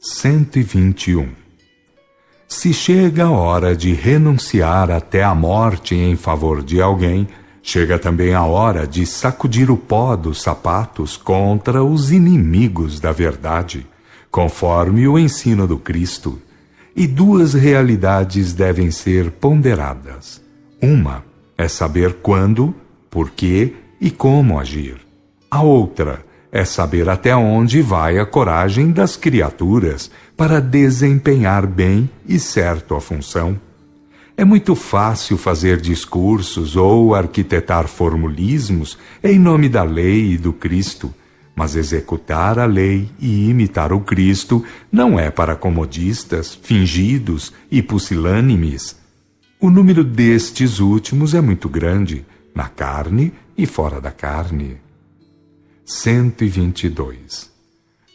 121. Se chega a hora de renunciar até a morte em favor de alguém, chega também a hora de sacudir o pó dos sapatos contra os inimigos da verdade, conforme o ensino do Cristo. E duas realidades devem ser ponderadas. Uma é saber quando, por quê e como agir. A outra é saber até onde vai a coragem das criaturas para desempenhar bem e certo a função. É muito fácil fazer discursos ou arquitetar formulismos em nome da lei e do Cristo, mas executar a lei e imitar o Cristo não é para comodistas, fingidos e pusilânimes. O número destes últimos é muito grande, na carne e fora da carne. 122.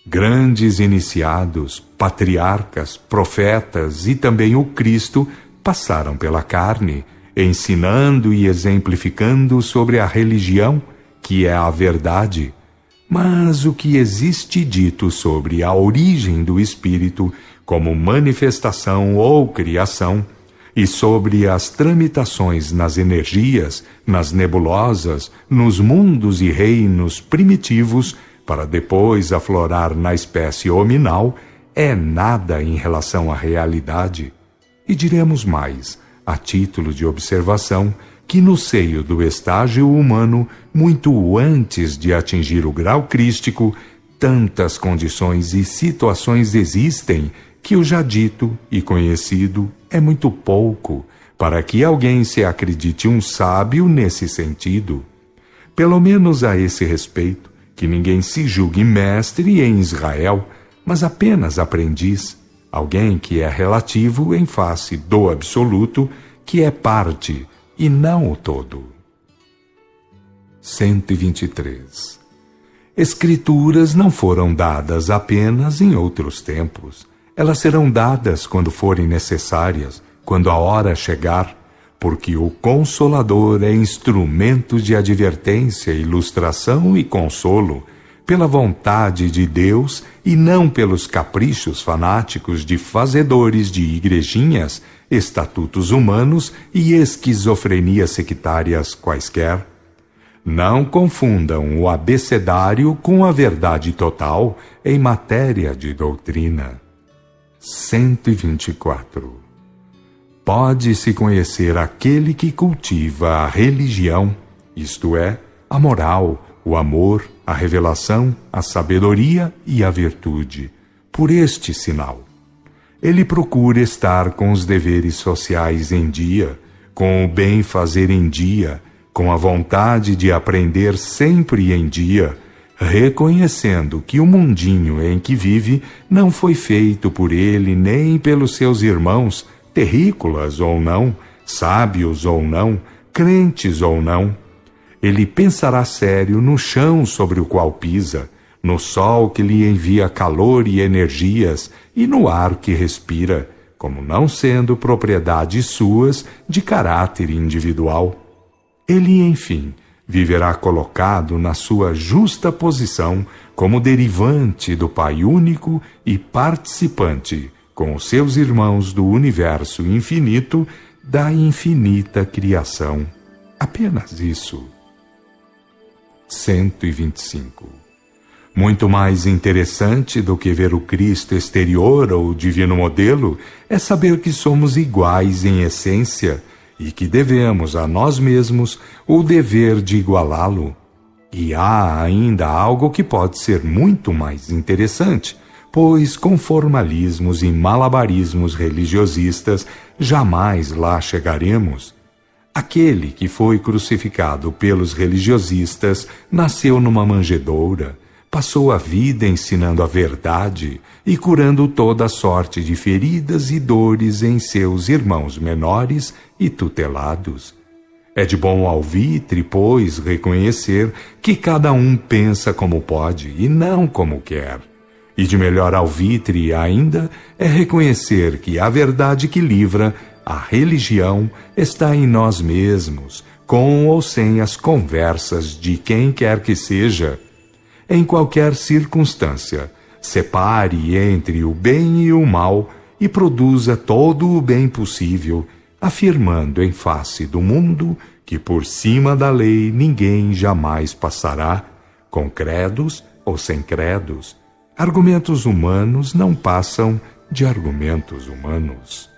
Grandes iniciados, patriarcas, profetas e também o Cristo passaram pela carne, ensinando e exemplificando sobre a religião, que é a verdade. Mas o que existe dito sobre a origem do Espírito como manifestação ou criação, e sobre as tramitações nas energias, nas nebulosas, nos mundos e reinos primitivos, para depois aflorar na espécie hominal, é nada em relação à realidade. E diremos mais, a título de observação, que no seio do estágio humano, muito antes de atingir o grau crístico, tantas condições e situações existem que o já dito e conhecido é muito pouco para que alguém se acredite um sábio nesse sentido. Pelo menos a esse respeito, que ninguém se julgue mestre em Israel, mas apenas aprendiz, alguém que é relativo em face do absoluto, que é parte e não o todo. 123. Escrituras não foram dadas apenas em outros tempos. Elas serão dadas quando forem necessárias, quando a hora chegar, porque o Consolador é instrumento de advertência, ilustração e consolo, pela vontade de Deus e não pelos caprichos fanáticos de fazedores de igrejinhas, estatutos humanos e esquizofrenias sectárias quaisquer. Não confundam o abecedário com a verdade total em matéria de doutrina. 124. Pode-se conhecer aquele que cultiva a religião, isto é, a moral, o amor, a revelação, a sabedoria e a virtude, por este sinal. Ele procura estar com os deveres sociais em dia, com o bem fazer em dia, com a vontade de aprender sempre em dia, reconhecendo que o mundinho em que vive não foi feito por ele nem pelos seus irmãos, terrícolas ou não, sábios ou não, crentes ou não. Ele pensará sério no chão sobre o qual pisa, no sol que lhe envia calor e energias e no ar que respira, como não sendo propriedades suas de caráter individual. Ele, enfim, viverá colocado na sua justa posição como derivante do Pai único e participante, com os seus irmãos do universo infinito, da infinita criação. Apenas isso. 125. Muito mais interessante do que ver o Cristo exterior ou o divino modelo é saber que somos iguais em essência e que devemos a nós mesmos o dever de igualá-lo. E há ainda algo que pode ser muito mais interessante, pois com formalismos e malabarismos religiosistas jamais lá chegaremos. Aquele que foi crucificado pelos religiosistas nasceu numa manjedoura, passou a vida ensinando a verdade e curando toda sorte de feridas e dores em seus irmãos menores e tutelados. É de bom alvitre, pois, reconhecer que cada um pensa como pode e não como quer. E de melhor alvitre ainda é reconhecer que a verdade que livra, a religião, está em nós mesmos, com ou sem as conversas de quem quer que seja. Em qualquer circunstância, separe entre o bem e o mal e produza todo o bem possível, afirmando em face do mundo que por cima da lei ninguém jamais passará, com credos ou sem credos. Argumentos humanos não passam de argumentos humanos.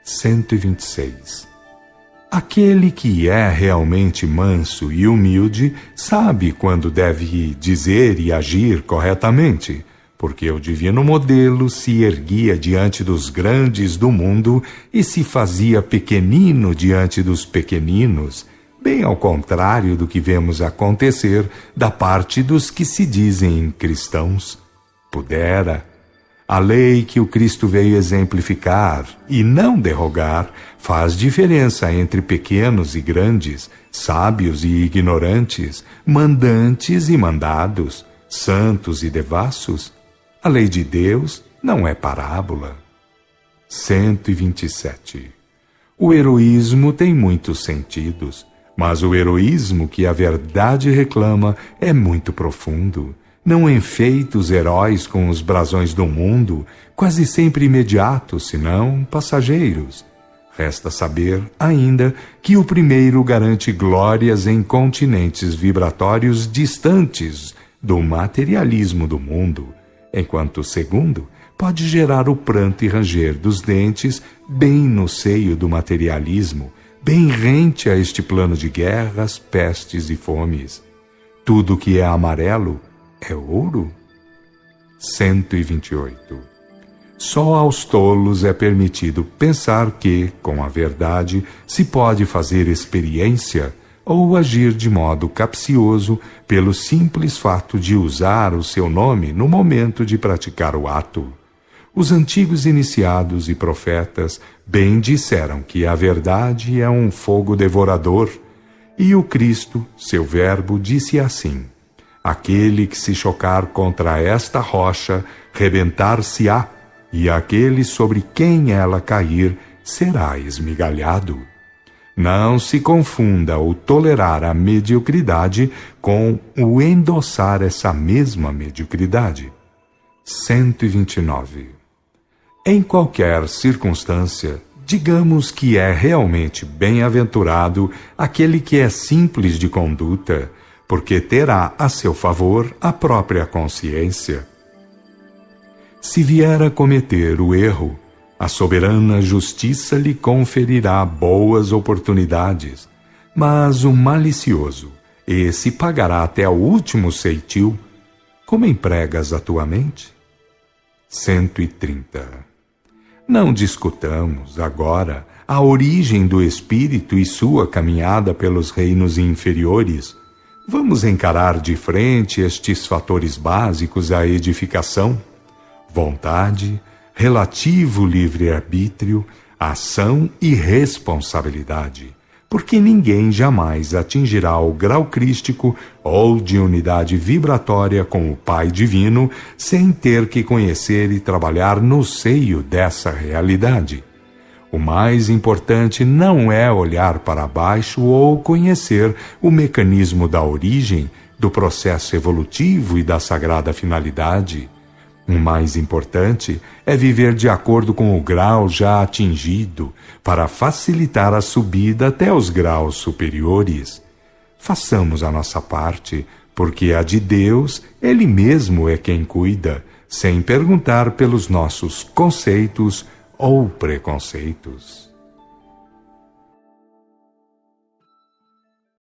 126. Aquele que é realmente manso e humilde sabe quando deve dizer e agir corretamente, porque o divino modelo se erguia diante dos grandes do mundo e se fazia pequenino diante dos pequeninos, bem ao contrário do que vemos acontecer da parte dos que se dizem cristãos. Pudera. A lei que o Cristo veio exemplificar e não derrogar faz diferença entre pequenos e grandes, sábios e ignorantes, mandantes e mandados, santos e devassos. A lei de Deus não é parábola. 127. O heroísmo tem muitos sentidos, mas o heroísmo que a verdade reclama é muito profundo. Não enfeita os heróis com os brasões do mundo, quase sempre imediatos, senão passageiros. Resta saber, ainda, que o primeiro garante glórias em continentes vibratórios distantes do materialismo do mundo, enquanto o segundo pode gerar o pranto e ranger dos dentes bem no seio do materialismo, bem rente a este plano de guerras, pestes e fomes. Tudo que é amarelo é ouro? 128. Só aos tolos é permitido pensar que, com a verdade, se pode fazer experiência ou agir de modo capcioso pelo simples fato de usar o seu nome no momento de praticar o ato. Os antigos iniciados e profetas bem disseram que a verdade é um fogo devorador, e o Cristo, seu verbo, disse assim: aquele que se chocar contra esta rocha, rebentar-se-á, e aquele sobre quem ela cair será esmigalhado. Não se confunda o tolerar a mediocridade com o endossar essa mesma mediocridade. 129. Em qualquer circunstância, digamos que é realmente bem-aventurado aquele que é simples de conduta, porque terá a seu favor a própria consciência. Se vier a cometer o erro, a soberana justiça lhe conferirá boas oportunidades, mas o malicioso, esse pagará até o último ceitil. Como empregas a tua mente? 130. Não discutamos, agora, a origem do espírito e sua caminhada pelos reinos inferiores. Vamos encarar de frente estes fatores básicos à edificação: vontade, relativo livre-arbítrio, ação e responsabilidade, porque ninguém jamais atingirá o grau crístico ou de unidade vibratória com o Pai Divino sem ter que conhecer e trabalhar no seio dessa realidade. O mais importante não é olhar para baixo ou conhecer o mecanismo da origem, do processo evolutivo e da sagrada finalidade. O mais importante é viver de acordo com o grau já atingido, para facilitar a subida até os graus superiores. Façamos a nossa parte, porque a de Deus, Ele mesmo é quem cuida, sem perguntar pelos nossos conceitos ou preconceitos.